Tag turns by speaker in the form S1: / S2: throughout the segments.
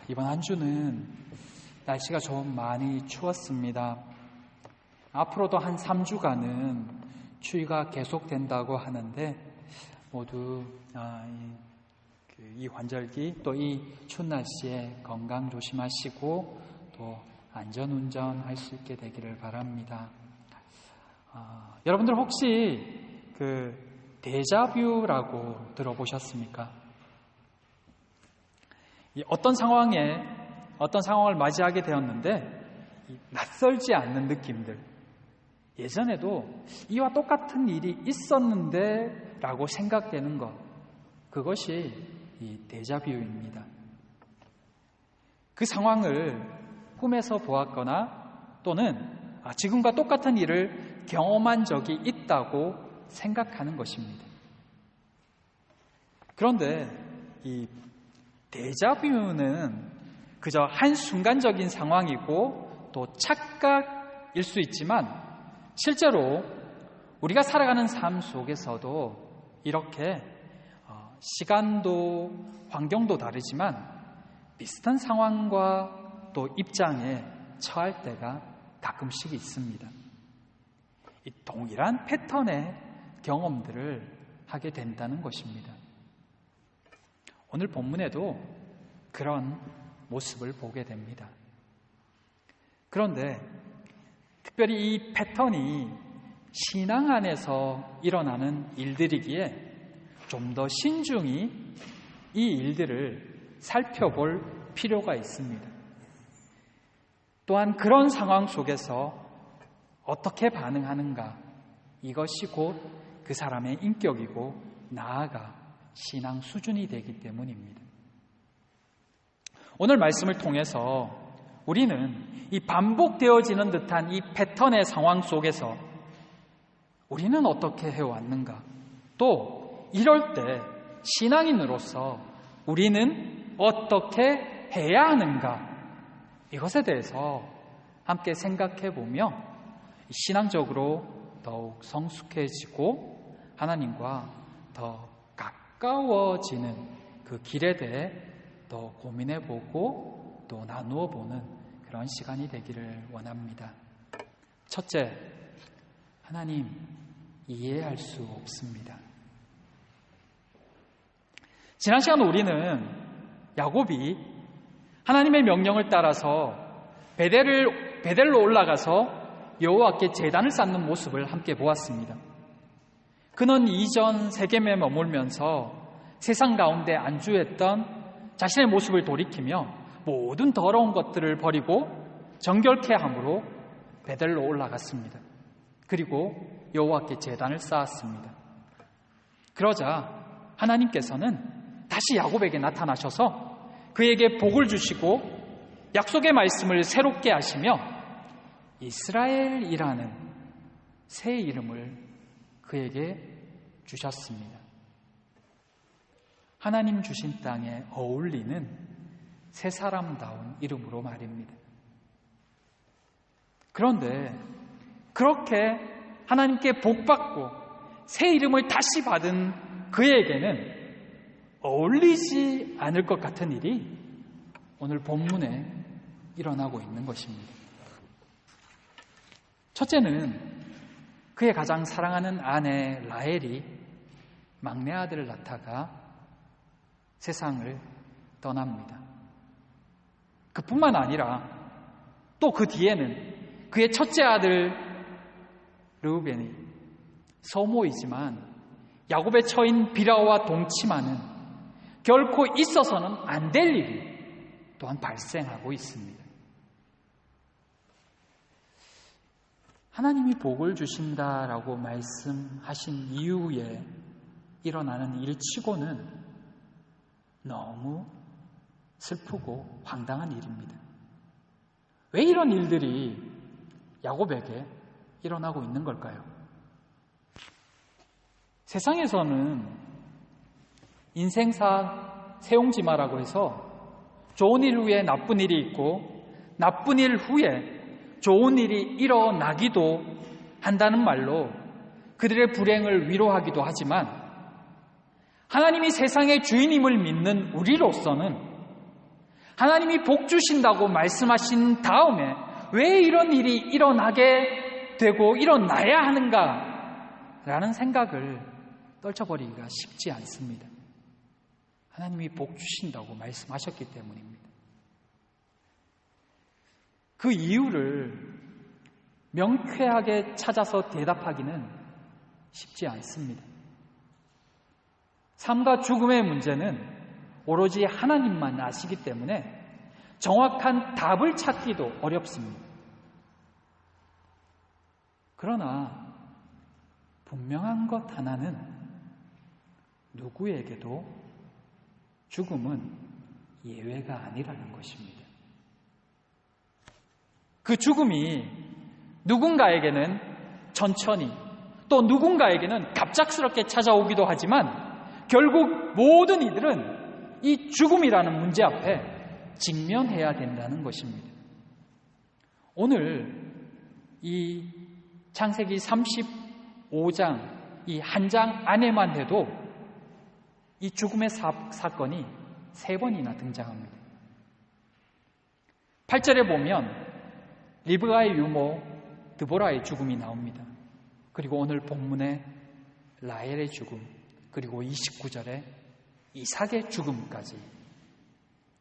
S1: 이번 한 주는 날씨가 좀 많이 추웠습니다. 앞으로도 한 3주간은 추위가 계속된다고 하는데 모두 이 환절기 또 이 추운 날씨에 건강 조심하시고 또 안전운전 할 수 있게 되기를 바랍니다. 여러분들 혹시 데자뷰라고 들어보셨습니까? 어떤 상황을 맞이하게 되었는데 낯설지 않는 느낌들, 예전에도 이와 똑같은 일이 있었는데 라고 생각되는 것, 그것이 이 데자뷰입니다. 그 상황을 꿈에서 보았거나 또는 지금과 똑같은 일을 경험한 적이 있다고 생각하는 것입니다. 그런데 이 데자뷰는 그저 한순간적인 상황이고 또 착각일 수 있지만 실제로 우리가 살아가는 삶 속에서도 이렇게 시간도 환경도 다르지만 비슷한 상황과 또 입장에 처할 때가 가끔씩 있습니다. 이 동일한 패턴의 경험들을 하게 된다는 것입니다. 오늘 본문에도 그런 모습을 보게 됩니다. 그런데 특별히 이 패턴이 신앙 안에서 일어나는 일들이기에 좀 더 신중히 이 일들을 살펴볼 필요가 있습니다. 또한 그런 상황 속에서 어떻게 반응하는가, 이것이 곧 그 사람의 인격이고 나아가 신앙 수준이 되기 때문입니다. 오늘 말씀을 통해서 우리는 이 반복되어지는 듯한 이 패턴의 상황 속에서 우리는 어떻게 해왔는가, 또 이럴 때 신앙인으로서 우리는 어떻게 해야 하는가, 이것에 대해서 함께 생각해 보며 신앙적으로 더욱 성숙해지고 하나님과 더 가까워지는 그 길에 대해 더 고민해보고 또 나누어보는 그런 시간이 되기를 원합니다. 첫째, 하나님 이해할 수 없습니다. 지난 시간 우리는 야곱이 하나님의 명령을 따라서 베델로 올라가서 여호와께 제단을 쌓는 모습을 함께 보았습니다. 그는 이전 세겜에 머물면서 세상 가운데 안주했던 자신의 모습을 돌이키며 모든 더러운 것들을 버리고 정결케 함으로 베델로 올라갔습니다. 그리고 여호와께 제단을 쌓았습니다. 그러자 하나님께서는 다시 야곱에게 나타나셔서 그에게 복을 주시고 약속의 말씀을 새롭게 하시며 이스라엘이라는 새 이름을 그에게 주셨습니다. 하나님 주신 땅에 어울리는 새 사람다운 이름으로 말입니다. 그런데 그렇게 하나님께 복받고 새 이름을 다시 받은 그에게는 어울리지 않을 것 같은 일이 오늘 본문에 일어나고 있는 것입니다. 첫째는 그의 가장 사랑하는 아내 라헬이 막내 아들을 낳다가 세상을 떠납니다. 그뿐만 아니라 또 그 뒤에는 그의 첫째 아들 르우벤이 소모이지만 야곱의 처인 비라와 동침하는 결코 있어서는 안 될 일이 또한 발생하고 있습니다. 하나님이 복을 주신다라고 말씀하신 이후에 일어나는 일치고는 너무 슬프고 황당한 일입니다. 왜 이런 일들이 야곱에게 일어나고 있는 걸까요? 세상에서는 인생사 세옹지마라고 해서 좋은 일 후에 나쁜 일이 있고 나쁜 일 후에 좋은 일이 일어나기도 한다는 말로 그들의 불행을 위로하기도 하지만 하나님이 세상의 주인임을 믿는 우리로서는 하나님이 복 주신다고 말씀하신 다음에 왜 이런 일이 일어나게 되고 일어나야 하는가라는 생각을 떨쳐버리기가 쉽지 않습니다. 하나님이 복 주신다고 말씀하셨기 때문입니다. 그 이유를 명쾌하게 찾아서 대답하기는 쉽지 않습니다. 삶과 죽음의 문제는 오로지 하나님만 아시기 때문에 정확한 답을 찾기도 어렵습니다. 그러나 분명한 것 하나는 누구에게도 죽음은 예외가 아니라는 것입니다. 그 죽음이 누군가에게는 천천히 또 누군가에게는 갑작스럽게 찾아오기도 하지만 결국 모든 이들은 이 죽음이라는 문제 앞에 직면해야 된다는 것입니다. 오늘 이 창세기 35장 이 한 장 안에만 해도 이 죽음의 사건이 3번이나 등장합니다. 8절에 보면 리브가의 유모 드보라의 죽음이 나옵니다. 그리고 오늘 본문에 라헬의 죽음, 그리고 29절에 이삭의 죽음까지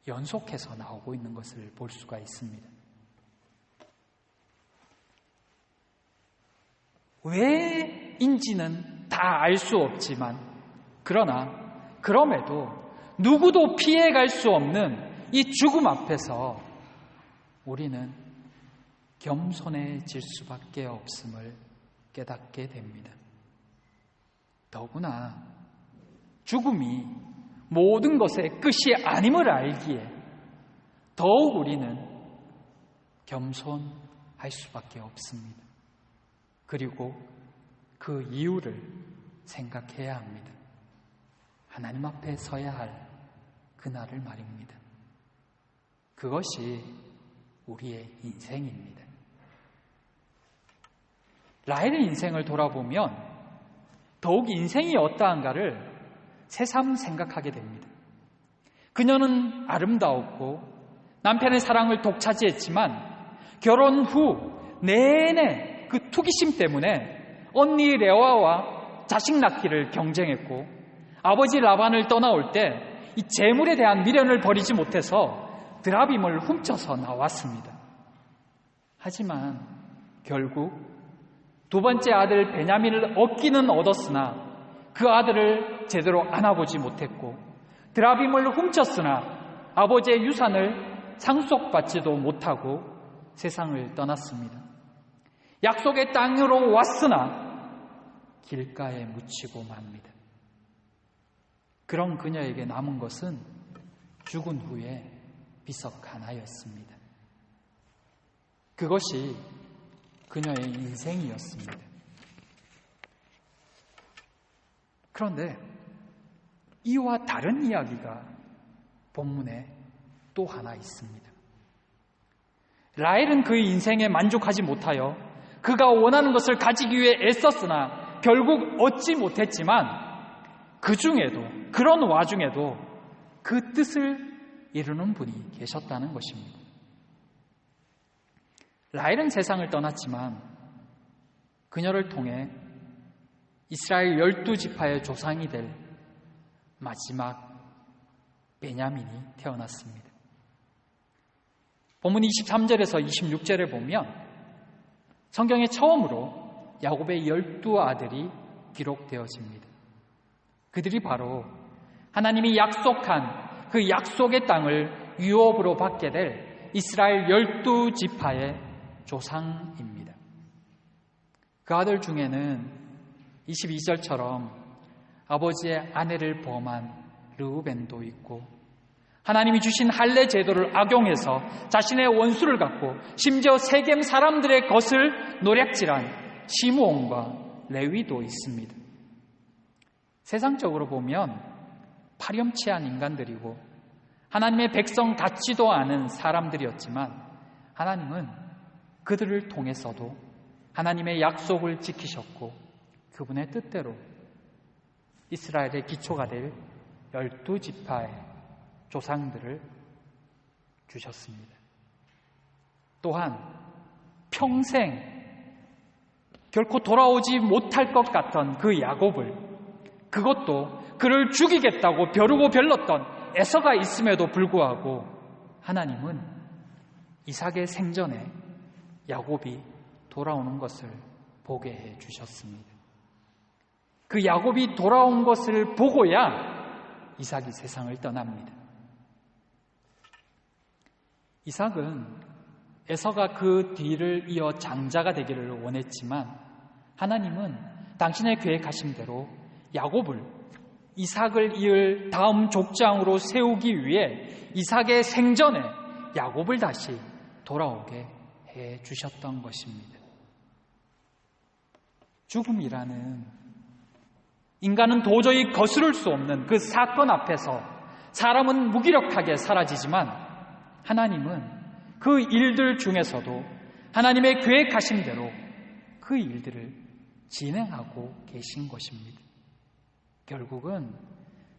S1: 연속해서 나오고 있는 것을 볼 수가 있습니다. 왜인지는 다 알 수 없지만 그럼에도 누구도 피해갈 수 없는 이 죽음 앞에서 우리는 겸손해질 수밖에 없음을 깨닫게 됩니다. 더구나 죽음이 모든 것의 끝이 아님을 알기에 더욱 우리는 겸손할 수밖에 없습니다. 그리고 그 이유를 생각해야 합니다. 하나님 앞에 서야 할 그날을 말입니다. 그것이 우리의 인생입니다. 라헬의 인생을 돌아보면 더욱 인생이 어떠한가를 새삼 생각하게 됩니다. 그녀는 아름다웠고 남편의 사랑을 독차지했지만 결혼 후 내내 그 투기심 때문에 언니 레아와 자식 낳기를 경쟁했고 아버지 라반을 떠나올 때 이 재물에 대한 미련을 버리지 못해서 드라빔을 훔쳐서 나왔습니다. 하지만 결국 두 번째 아들 베냐민을 얻기는 얻었으나 그 아들을 제대로 안아보지 못했고 드라빔을 훔쳤으나 아버지의 유산을 상속받지도 못하고 세상을 떠났습니다. 약속의 땅으로 왔으나 길가에 묻히고 맙니다. 그런 그녀에게 남은 것은 죽은 후에 비석 하나였습니다. 그것이 그녀의 인생이었습니다. 그런데 이와 다른 이야기가 본문에 또 하나 있습니다. 라헬은 그의 인생에 만족하지 못하여 그가 원하는 것을 가지기 위해 애썼으나 결국 얻지 못했지만 그 중에도 그런 와중에도 그 뜻을 이루는 분이 계셨다는 것입니다. 라헬은 세상을 떠났지만 그녀를 통해 이스라엘 12지파의 조상이 될 마지막 베냐민이 태어났습니다. 본문 23절에서 26절에 보면 성경에 처음으로 야곱의 12아들이 기록되어집니다. 그들이 바로 하나님이 약속한 그 약속의 땅을 유업으로 받게 될 이스라엘 12지파의 조상입니다. 그 아들 중에는 22절처럼 아버지의 아내를 범한 르우벤도 있고 하나님이 주신 할례 제도를 악용해서 자신의 원수를 갖고 심지어 세겜 사람들의 것을 노략질한 시므온과 레위도 있습니다. 세상적으로 보면 파렴치한 인간들이고 하나님의 백성 같지도 않은 사람들이었지만 하나님은 그들을 통해서도 하나님의 약속을 지키셨고 그분의 뜻대로 이스라엘의 기초가 될 12지파의 조상들을 주셨습니다. 또한 평생 결코 돌아오지 못할 것 같던 그 야곱을, 그것도 그를 죽이겠다고 벼르고 별렀던 에서가 있음에도 불구하고 하나님은 이삭의 생전에 야곱이 돌아오는 것을 보게 해 주셨습니다. 그 야곱이 돌아온 것을 보고야 이삭이 세상을 떠납니다. 이삭은 에서가 그 뒤를 이어 장자가 되기를 원했지만 하나님은 당신의 계획하신 대로 야곱을, 이삭을 이을 다음 족장으로 세우기 위해 이삭의 생전에 야곱을 다시 돌아오게 해 주셨던 것입니다. 죽음이라는 인간은 도저히 거스를 수 없는 그 사건 앞에서 사람은 무기력하게 사라지지만 하나님은 그 일들 중에서도 하나님의 계획하신 대로 그 일들을 진행하고 계신 것입니다. 결국은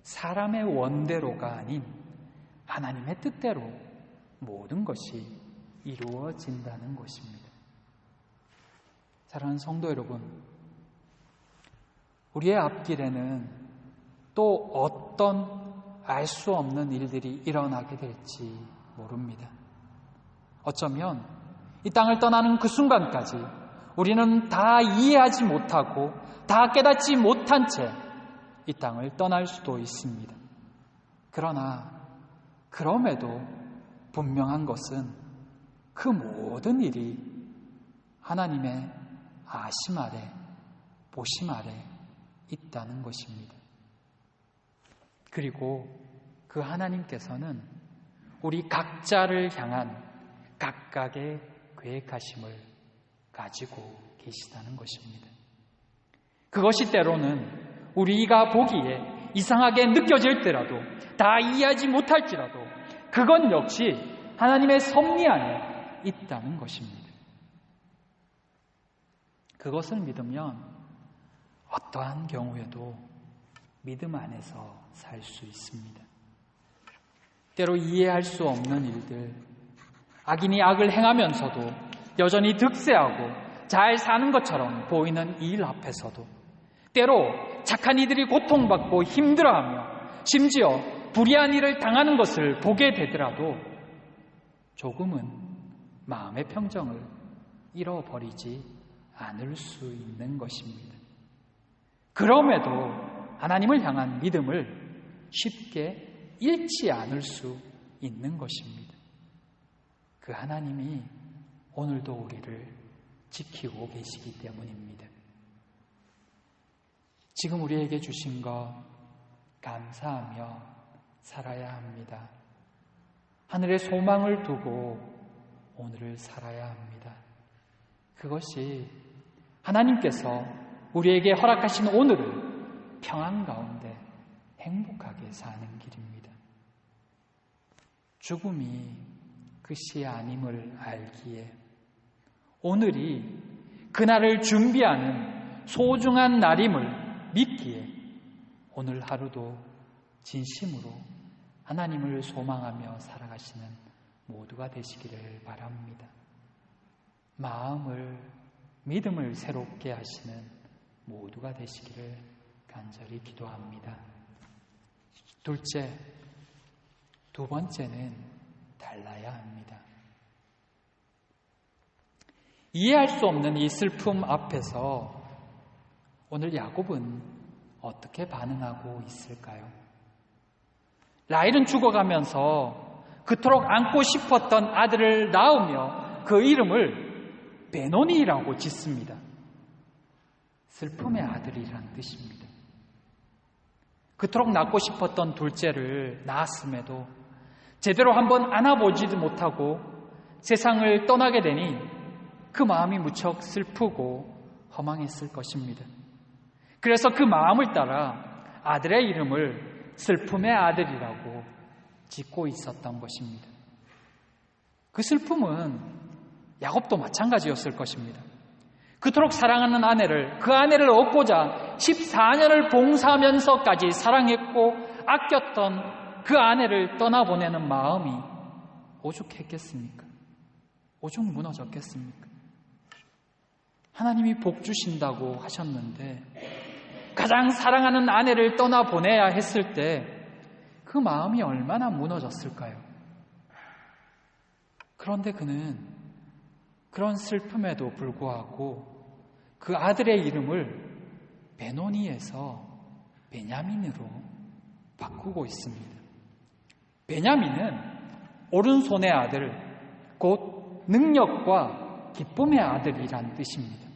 S1: 사람의 원대로가 아닌 하나님의 뜻대로 모든 것이 이루어진다는 것입니다. 사랑하는 성도 여러분, 우리의 앞길에는 또 어떤 알 수 없는 일들이 일어나게 될지 모릅니다. 어쩌면 이 땅을 떠나는 그 순간까지 우리는 다 이해하지 못하고 다 깨닫지 못한 채 이 땅을 떠날 수도 있습니다. 그러나 그럼에도 분명한 것은 그 모든 일이 하나님의 아심 아래, 보심 아래 있다는 것입니다. 그리고 그 하나님께서는 우리 각자를 향한 각각의 계획하심을 가지고 계시다는 것입니다. 그것이 때로는 우리가 보기에 이상하게 느껴질지라도, 다 이해하지 못할지라도 그건 역시 하나님의 섭리 안에 있다는 것입니다. 그것을 믿으면 어떠한 경우에도 믿음 안에서 살 수 있습니다. 때로 이해할 수 없는 일들, 악인이 악을 행하면서도 여전히 득세하고 잘 사는 것처럼 보이는 일 앞에서도, 때로 착한 이들이 고통받고 힘들어하며 심지어 불의한 일을 당하는 것을 보게 되더라도 조금은 마음의 평정을 잃어버리지 않을 수 있는 것입니다. 그럼에도 하나님을 향한 믿음을 쉽게 잃지 않을 수 있는 것입니다. 그 하나님이 오늘도 우리를 지키고 계시기 때문입니다. 지금 우리에게 주신 것 감사하며 살아야 합니다. 하늘에 소망을 두고 오늘을 살아야 합니다. 그것이 하나님께서 우리에게 허락하신 오늘을 평안 가운데 행복하게 사는 길입니다. 죽음이 끝이 아님을 알기에 오늘이 그날을 준비하는 소중한 날임을 믿기에 오늘 하루도 진심으로 하나님을 소망하며 살아가시는 모두가 되시기를 바랍니다. 마음을, 믿음을 새롭게 하시는 모두가 되시기를 간절히 기도합니다. 둘째, 두 번째는 달라야 합니다. 이해할 수 없는 이 슬픔 앞에서 오늘 야곱은 어떻게 반응하고 있을까요? 라헬은 죽어가면서 그토록 안고 싶었던 아들을 낳으며 그 이름을 베노니라고 짓습니다. 슬픔의 아들이라는 뜻입니다. 그토록 낳고 싶었던 둘째를 낳았음에도 제대로 한번 안아보지도 못하고 세상을 떠나게 되니 그 마음이 무척 슬프고 허망했을 것입니다. 그래서 그 마음을 따라 아들의 이름을 슬픔의 아들이라고 짓고 있었던 것입니다. 그 슬픔은 야곱도 마찬가지였을 것입니다. 그토록 사랑하는 아내를, 그 아내를 얻고자 14년을 봉사하면서까지 사랑했고 아꼈던 그 아내를 떠나보내는 마음이 오죽했겠습니까? 오죽 무너졌겠습니까? 하나님이 복 주신다고 하셨는데 가장 사랑하는 아내를 떠나보내야 했을 때 그 마음이 얼마나 무너졌을까요? 그런데 그는 그런 슬픔에도 불구하고 그 아들의 이름을 베노니에서 베냐민으로 바꾸고 있습니다. 베냐민은 오른손의 아들, 곧 능력과 기쁨의 아들이란 뜻입니다.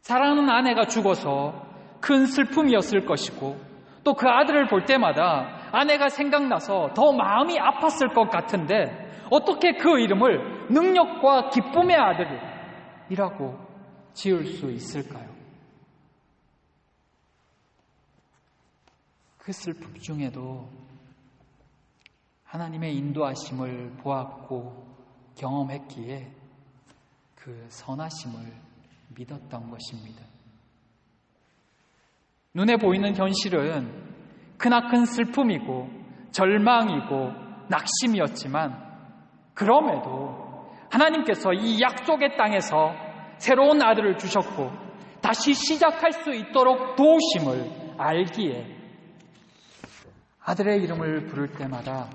S1: 사랑하는 아내가 죽어서 큰 슬픔이었을 것이고 또 그 아들을 볼 때마다 아내가 생각나서 더 마음이 아팠을 것 같은데 어떻게 그 이름을 능력과 기쁨의 아들이라고 지을 수 있을까요? 그 슬픔 중에도 하나님의 인도하심을 보았고 경험했기에 그 선하심을 믿었던 것입니다. 눈에 보이는 현실은 크나큰 슬픔이고 절망이고 낙심이었지만 그럼에도 하나님께서 이 약속의 땅에서 새로운 아들을 주셨고 다시 시작할 수 있도록 도우심을 알기에 아들의 이름을 부를 때마다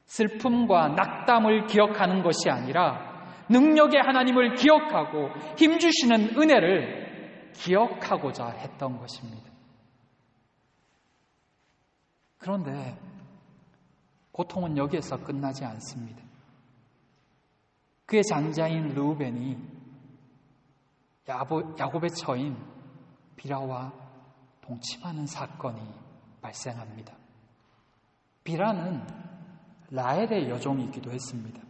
S1: 슬픔과 낙담을 기억하는 것이 아니라 능력의 하나님을 기억하고 힘주시는 은혜를 기억하고자 했던 것입니다. 그런데 고통은 여기에서 끝나지 않습니다. 그의 장자인 르우벤이 야곱의 처인 비라와 동침하는 사건이 발생합니다. 비라는 라헬의 여종이기도 했습니다.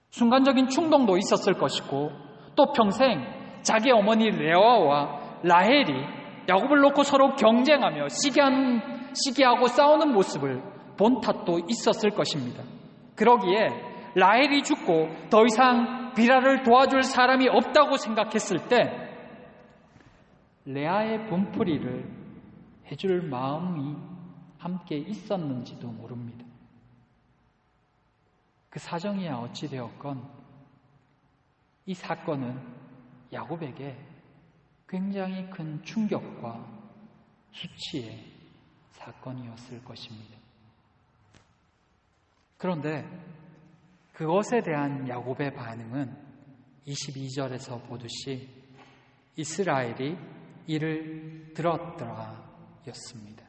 S1: 순간적인 충동도 있었을 것이고 또 평생 자기 어머니 레아와 라헬이 야곱을 놓고 서로 경쟁하며 시기하고 싸우는 모습을 본 탓도 있었을 것입니다. 그러기에 라헬이 죽고 더 이상 비라를 도와줄 사람이 없다고 생각했을 때 레아의 분풀이를 해줄 마음이 함께 있었는지도 모릅니다. 그 사정이야 어찌 되었건 이 사건은 야곱에게 굉장히 큰 충격과 수치의 사건이었을 것입니다. 그런데 그것에 대한 야곱의 반응은 22절에서 보듯이 이스라엘이 이를 들었더라 였습니다.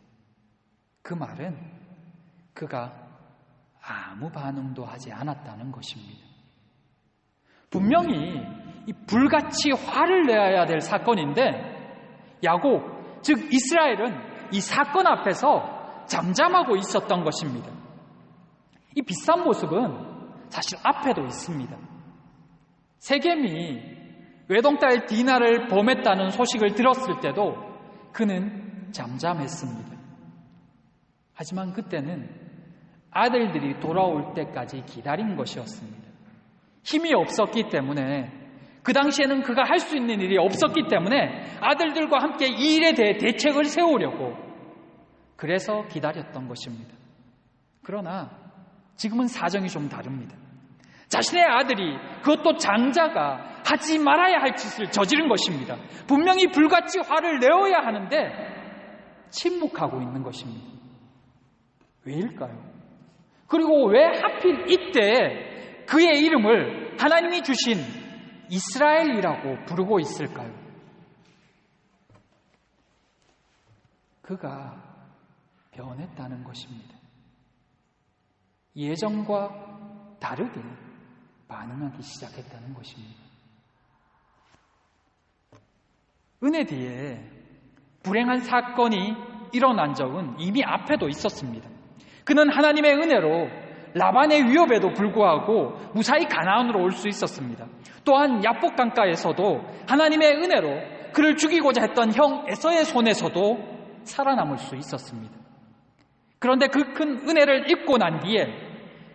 S1: 그 말은 그가 아무 반응도 하지 않았다는 것입니다. 분명히 이 불같이 화를 내야 될 사건인데 야곱, 즉 이스라엘은 이 사건 앞에서 잠잠하고 있었던 것입니다. 이 비슷한 모습은 사실 앞에도 있습니다. 세겜이 외동딸 디나를 범했다는 소식을 들었을 때도 그는 잠잠했습니다. 하지만 그때는 아들들이 돌아올 때까지 기다린 것이었습니다. 힘이 없었기 때문에 그 당시에는 그가 할 수 있는 일이 없었기 때문에 아들들과 함께 이 일에 대해 대책을 세우려고 그래서 기다렸던 것입니다. 그러나 지금은 사정이 좀 다릅니다. 자신의 아들이 그것도 장자가 하지 말아야 할 짓을 저지른 것입니다. 분명히 불같이 화를 내어야 하는데 침묵하고 있는 것입니다. 왜일까요? 그리고 왜 하필 이때 그의 이름을 하나님이 주신 이스라엘이라고 부르고 있을까요? 그가 변했다는 것입니다. 예전과 다르게 반응하기 시작했다는 것입니다. 은혜 뒤에 불행한 사건이 일어난 적은 이미 앞에도 있었습니다. 그는 하나님의 은혜로 라반의 위협에도 불구하고 무사히 가나안으로 올 수 있었습니다. 또한 야복 강가에서도 하나님의 은혜로 그를 죽이고자 했던 형 에서의 손에서도 살아남을 수 있었습니다. 그런데 그 큰 은혜를 잊고 난 뒤에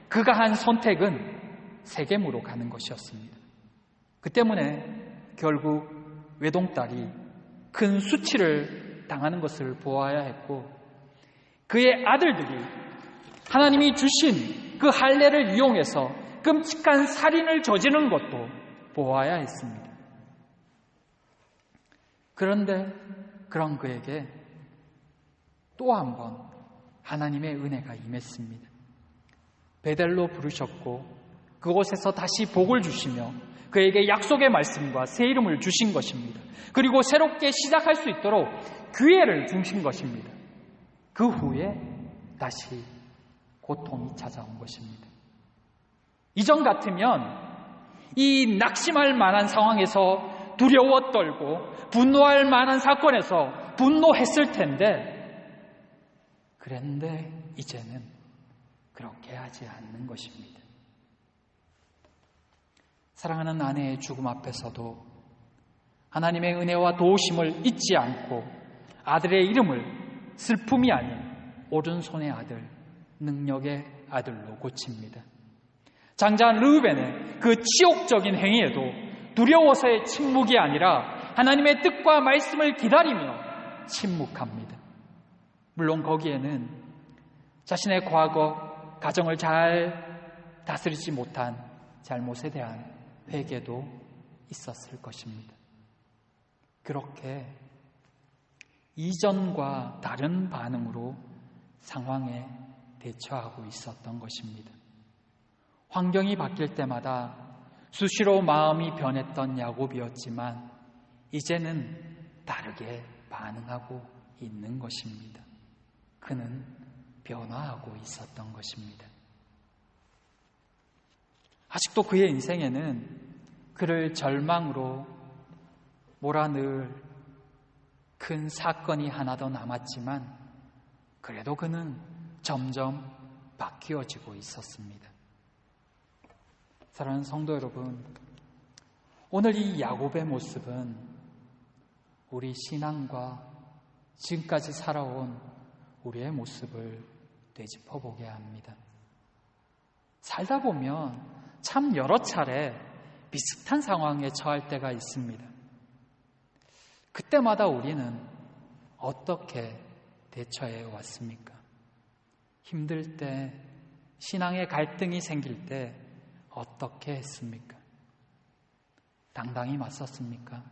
S1: 그가 한 선택은 세겜으로 가는 것이었습니다. 그 때문에 결국 외동딸이 큰 수치를 당하는 것을 보아야 했고 그의 아들들이 하나님이 주신 그 할례를 이용해서 끔찍한 살인을 저지르는 것도 보아야 했습니다. 그런데 그런 그에게 또 한 번 하나님의 은혜가 임했습니다. 베델로 부르셨고 그곳에서 다시 복을 주시며 그에게 약속의 말씀과 새 이름을 주신 것입니다. 그리고 새롭게 시작할 수 있도록 기회를 주신 것입니다. 그 후에 다시 고통이 찾아온 것입니다. 이전 같으면 이 낙심할 만한 상황에서 두려워 떨고 분노할 만한 사건에서 분노했을 텐데, 그런데 이제는 그렇게 하지 않는 것입니다. 사랑하는 아내의 죽음 앞에서도 하나님의 은혜와 도우심을 잊지 않고 아들의 이름을 슬픔이 아닌 오른손의 아들, 능력의 아들로 고칩니다. 장자 르우벤의 그 치욕적인 행위에도 두려워서의 침묵이 아니라 하나님의 뜻과 말씀을 기다리며 침묵합니다. 물론 거기에는 자신의 과거, 가정을 잘 다스리지 못한 잘못에 대한 회개도 있었을 것입니다. 그렇게 이전과 다른 반응으로 상황에 대처하고 있었던 것입니다. 환경이 바뀔 때마다 수시로 마음이 변했던 야곱이었지만 이제는 다르게 반응하고 있는 것입니다. 그는 변화하고 있었던 것입니다. 아직도 그의 인생에는 그를 절망으로 몰아넣을 큰 사건이 하나 더 남았지만 그래도 그는 점점 바뀌어지고 있었습니다. 사랑하는 성도 여러분, 오늘 이 야곱의 모습은 우리 신앙과 지금까지 살아온 우리의 모습을 되짚어보게 합니다. 살다 보면 참 여러 차례 비슷한 상황에 처할 때가 있습니다. 그때마다 우리는 어떻게 대처해 왔습니까? 힘들 때, 신앙의 갈등이 생길 때 어떻게 했습니까? 당당히 맞섰습니까?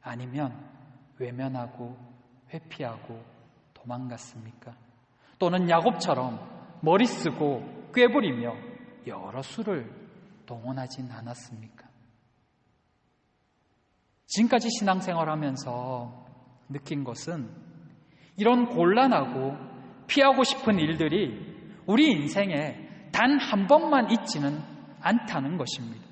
S1: 아니면 외면하고 회피하고 도망갔습니까? 또는 야곱처럼 머리 쓰고 꾀부리며 여러 수를 동원하진 않았습니까? 지금까지 신앙생활하면서 느낀 것은 이런 곤란하고 피하고 싶은 일들이 우리 인생에 단 한 번만 있지는 않다는 것입니다.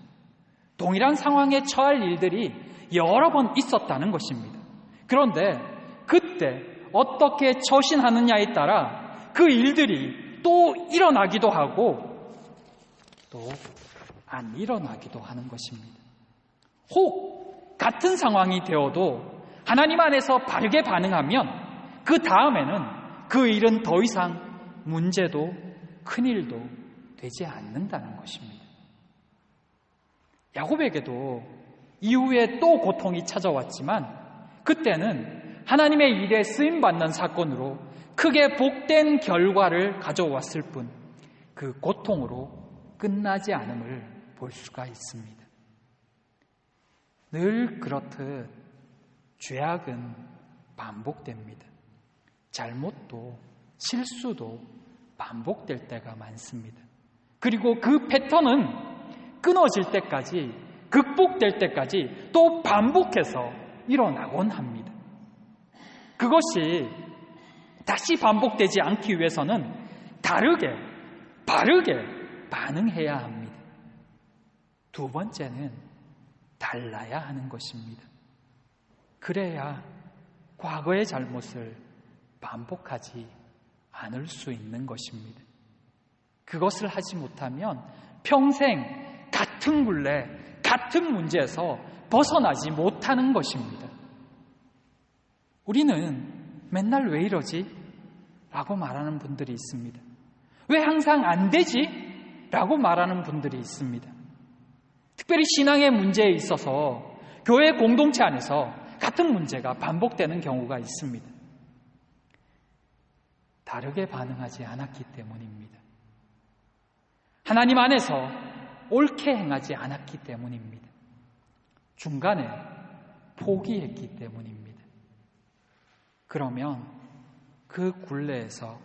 S1: 동일한 상황에 처할 일들이 여러 번 있었다는 것입니다. 그런데 그때 어떻게 처신하느냐에 따라 그 일들이 또 일어나기도 하고 또 안 일어나기도 하는 것입니다. 혹 같은 상황이 되어도 하나님 안에서 바르게 반응하면 그 다음에는 그 일은 더 이상 문제도 큰일도 되지 않는다는 것입니다. 야곱에게도 이후에 또 고통이 찾아왔지만 그때는 하나님의 일에 쓰임받는 사건으로 크게 복된 결과를 가져왔을 뿐 그 고통으로 끝나지 않음을 볼 수가 있습니다. 늘 그렇듯 죄악은 반복됩니다. 잘못도 실수도 반복될 때가 많습니다. 그리고 그 패턴은 끊어질 때까지, 극복될 때까지 또 반복해서 일어나곤 합니다. 그것이 다시 반복되지 않기 위해서는 다르게, 바르게 반응해야 합니다. 두 번째는 달라야 하는 것입니다. 그래야 과거의 잘못을 반복하지 않을 수 있는 것입니다. 그것을 하지 못하면 평생 같은 굴레, 같은 문제에서 벗어나지 못하는 것입니다. 우리는 맨날 왜 이러지? 라고 말하는 분들이 있습니다. 왜 항상 안 되지? 라고 말하는 분들이 있습니다. 특별히 신앙의 문제에 있어서 교회 공동체 안에서 같은 문제가 반복되는 경우가 있습니다. 다르게 반응하지 않았기 때문입니다. 하나님 안에서 옳게 행하지 않았기 때문입니다. 중간에 포기했기 때문입니다. 그러면 그 굴레에서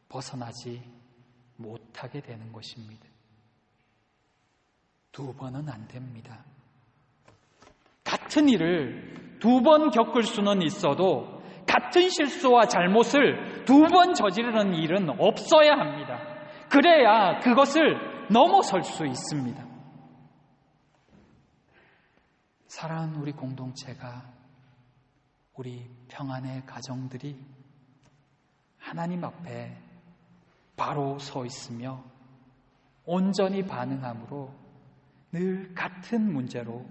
S1: 벗어나지 못하게 되는 것입니다. 2번은 안 됩니다. 같은 일을 2번 겪을 수는 있어도 같은 실수와 잘못을 2번 저지르는 일은 없어야 합니다. 그래야 그것을 넘어설 수 있습니다. 사랑하는 우리 공동체가, 우리 평안의 가정들이 하나님 앞에 바로 서 있으며 온전히 반응함으로 늘 같은 문제로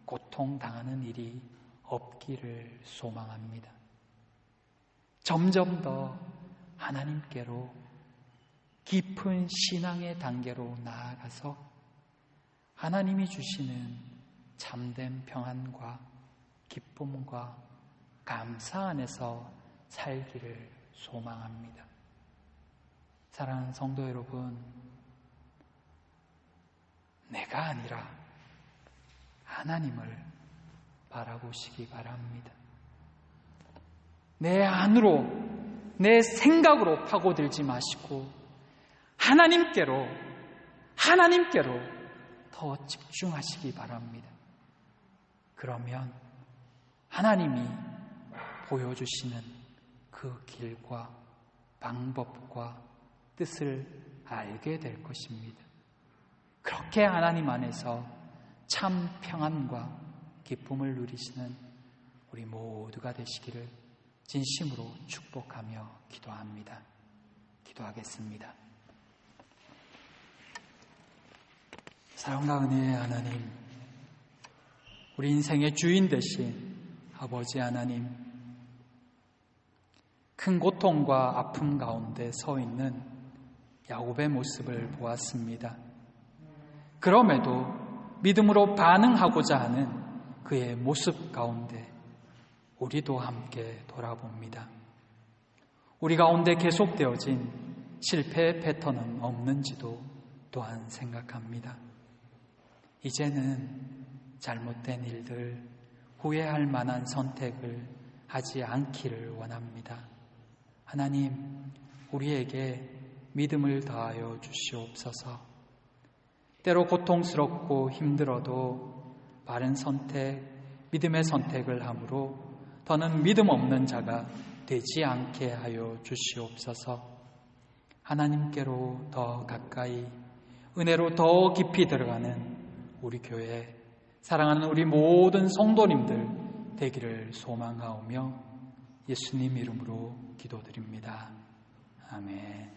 S1: 고통당하는 일이 없기를 소망합니다. 점점 더 하나님께로 깊은 신앙의 단계로 나아가서 하나님이 주시는 참된 평안과 기쁨과 감사 안에서 살기를 소망합니다. 사랑하는 성도 여러분, 내가 아니라 하나님을 바라보시기 바랍니다. 내 안으로, 내 생각으로 파고들지 마시고 하나님께로 더 집중하시기 바랍니다. 그러면 하나님이 보여주시는 그 길과 방법과 뜻을 알게 될 것입니다. 그렇게 하나님 안에서 참 평안과 기쁨을 누리시는 우리 모두가 되시기를 진심으로 축복하며 기도합니다. 기도하겠습니다. 사랑과 은혜의 하나님, 우리 인생의 주인 되신 아버지 하나님, 큰 고통과 아픔 가운데 서 있는 야곱의 모습을 보았습니다. 그럼에도 믿음으로 반응하고자 하는 그의 모습 가운데 우리도 함께 돌아봅니다. 우리 가운데 계속되어진 실패의 패턴은 없는지도 또한 생각합니다. 이제는 잘못된 일들, 후회할 만한 선택을 하지 않기를 원합니다. 하나님, 우리에게 믿음을 더하여 주시옵소서. 때로 고통스럽고 힘들어도 바른 선택, 믿음의 선택을 함으로 더는 믿음 없는 자가 되지 않게 하여 주시옵소서. 하나님께로 더 가까이, 은혜로 더 깊이 들어가는 우리 교회, 사랑하는 우리 모든 성도님들 되기를 소망하오며 예수님 이름으로 기도드립니다. 아멘.